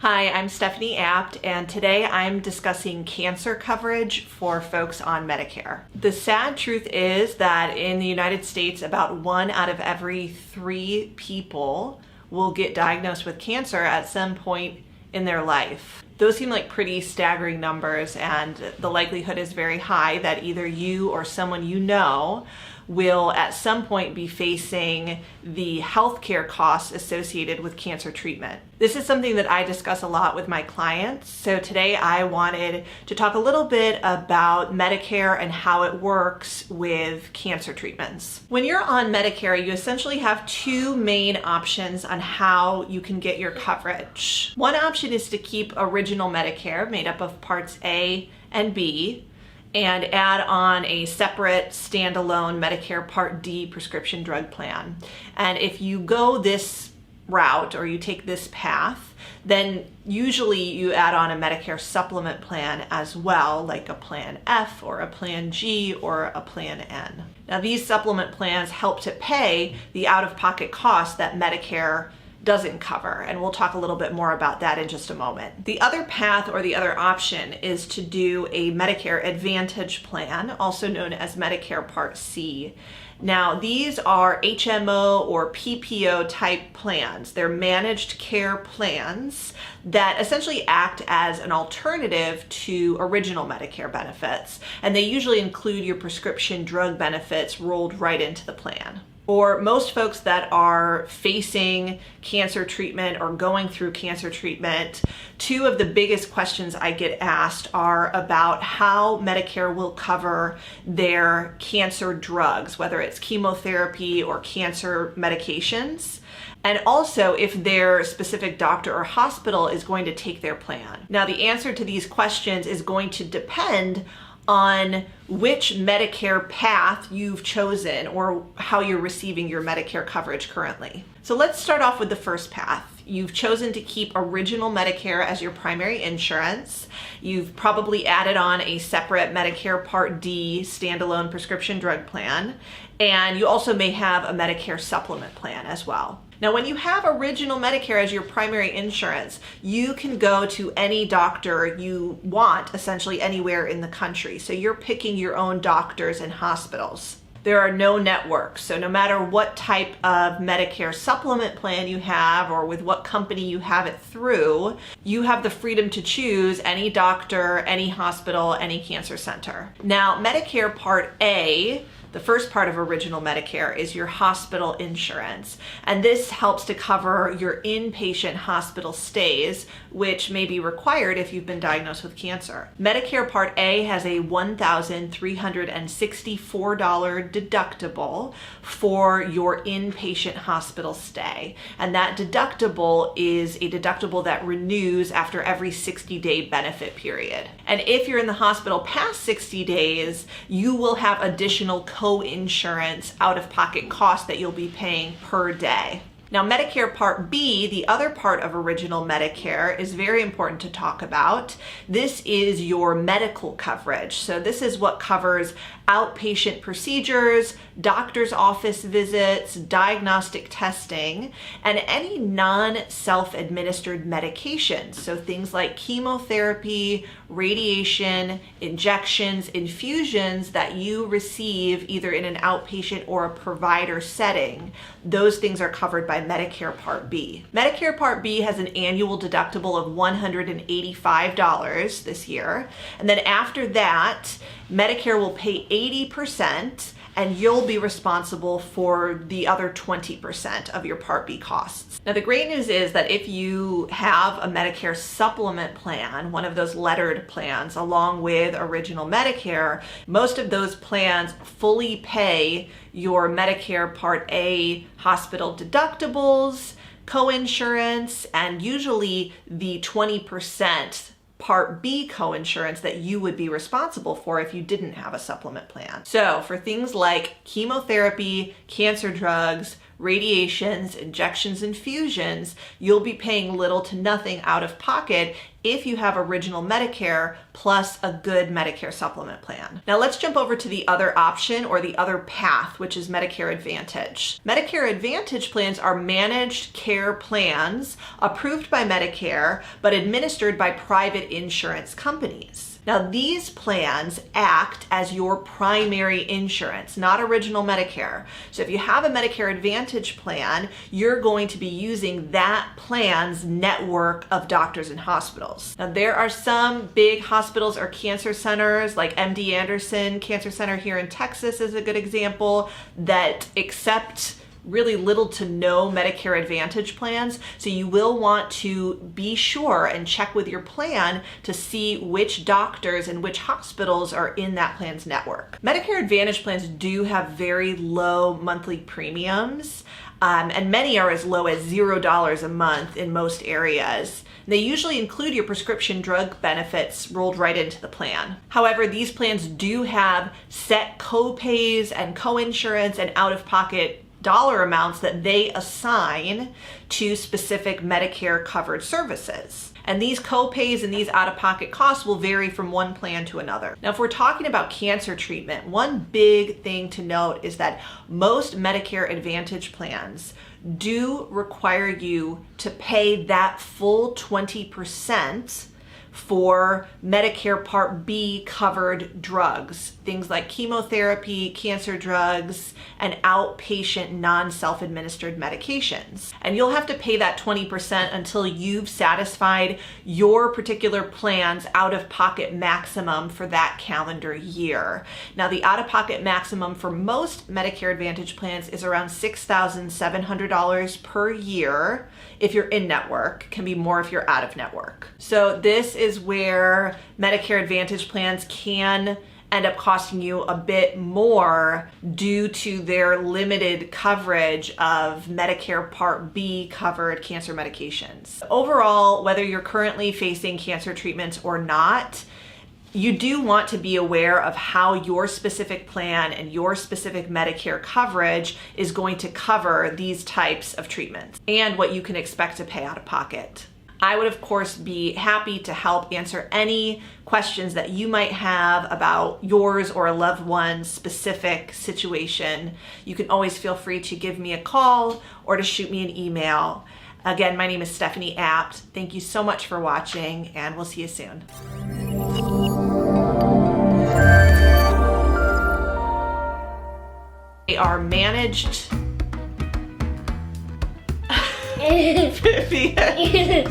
Hi, I'm Stephanie Apt, and today I'm discussing cancer coverage for folks on Medicare. The sad truth is that in the United States, about 1 out of every 3 people will get diagnosed with cancer at some point in their life. Those seem like pretty staggering numbers, and the likelihood is very high that either you or someone you know will at some point be facing the healthcare costs associated with cancer treatment. This is something that I discuss a lot with my clients. So today I wanted to talk a little bit about Medicare and how it works with cancer treatments. When you're on Medicare, you essentially have 2 main options on how you can get your coverage. One option is to keep original Medicare, made up of Parts A and B, and add on a separate standalone Medicare Part D prescription drug plan. And if you go this route or you take this path, then usually you add on a Medicare supplement plan as well, like a Plan F or a Plan G or a Plan N. Now these supplement plans help to pay the out-of-pocket costs that Medicare doesn't cover, and we'll talk a little bit more about that in just a moment. The other path or the other option is to do a Medicare Advantage plan, also known as Medicare Part C. Now these are HMO or PPO type plans. They're managed care plans that essentially act as an alternative to original Medicare benefits, and they usually include your prescription drug benefits rolled right into the plan. For most folks that are facing cancer treatment or going through cancer treatment, 2 of the biggest questions I get asked are about how Medicare will cover their cancer drugs, whether it's chemotherapy or cancer medications, and also if their specific doctor or hospital is going to take their plan. Now, the answer to these questions is going to depend on which Medicare path you've chosen or how you're receiving your Medicare coverage currently. So let's start off with the first path. You've chosen to keep original Medicare as your primary insurance. You've probably added on a separate Medicare Part D standalone prescription drug plan, and you also may have a Medicare supplement plan as well. Now, when you have original Medicare as your primary insurance, you can go to any doctor you want, essentially anywhere in the country. So you're picking your own doctors and hospitals. There are no networks, so no matter what type of Medicare supplement plan you have or with what company you have it through, you have the freedom to choose any doctor, any hospital, any cancer center. Now, Medicare Part A, the first part of original Medicare, is your hospital insurance. And this helps to cover your inpatient hospital stays, which may be required if you've been diagnosed with cancer. Medicare Part A has a $1,364 deductible for your inpatient hospital stay. And that deductible is a deductible that renews after every 60-day benefit period. And if you're in the hospital past 60 days, you will have additional co-insurance out-of-pocket costs that you'll be paying per day. Now, Medicare Part B, the other part of original Medicare, is very important to talk about. This is your medical coverage. So this is what covers outpatient procedures, doctor's office visits, diagnostic testing, and any non-self-administered medications. So things like chemotherapy, radiation, injections, infusions that you receive either in an outpatient or a provider setting. Those things are covered by Medicare Part B. Medicare Part B has an annual deductible of $185 this year. And then after that, Medicare will pay 80%, and you'll be responsible for the other 20% of your Part B costs. Now, the great news is that if you have a Medicare supplement plan, one of those lettered plans, along with original Medicare, most of those plans fully pay your Medicare Part A hospital deductibles, co-insurance, and usually the 20% Part B coinsurance that you would be responsible for if you didn't have a supplement plan. So for things like chemotherapy, cancer drugs, radiations, injections, infusions, you'll be paying little to nothing out of pocket if you have original Medicare plus a good Medicare supplement plan. Now let's jump over to the other option or the other path, which is Medicare Advantage. Medicare Advantage plans are managed care plans approved by Medicare, but administered by private insurance companies. Now, these plans act as your primary insurance, not original Medicare. So if you have a Medicare Advantage plan, you're going to be using that plan's network of doctors and hospitals. Now, there are some big hospitals or cancer centers like MD Anderson Cancer Center here in Texas is a good example that accept really little to no Medicare Advantage plans. So you will want to be sure and check with your plan to see which doctors and which hospitals are in that plan's network. Medicare Advantage plans do have very low monthly premiums, and many are as low as $0 a month in most areas. They usually include your prescription drug benefits rolled right into the plan. However, these plans do have set co-pays and co-insurance and out-of-pocket dollar amounts that they assign to specific Medicare covered services. And these co-pays and these out-of-pocket costs will vary from one plan to another. Now, if we're talking about cancer treatment, one big thing to note is that most Medicare Advantage plans do require you to pay that full 20% for Medicare Part B covered drugs, things like chemotherapy, cancer drugs, and outpatient non-self-administered medications. And you'll have to pay that 20% until you've satisfied your particular plan's out-of-pocket maximum for that calendar year. Now, the out-of-pocket maximum for most Medicare Advantage plans is around $6,700 per year if you're in network, can be more if you're out of network. So this is where Medicare Advantage plans can end up costing you a bit more due to their limited coverage of Medicare Part B covered cancer medications. Overall, whether you're currently facing cancer treatments or not, you do want to be aware of how your specific plan and your specific Medicare coverage is going to cover these types of treatments and what you can expect to pay out of pocket. I would, of course, be happy to help answer any questions that you might have about yours or a loved one's specific situation. You can always feel free to give me a call or to shoot me an email. Again, my name is Stephanie Apt. Thank you so much for watching, and we'll see you soon. They are managed.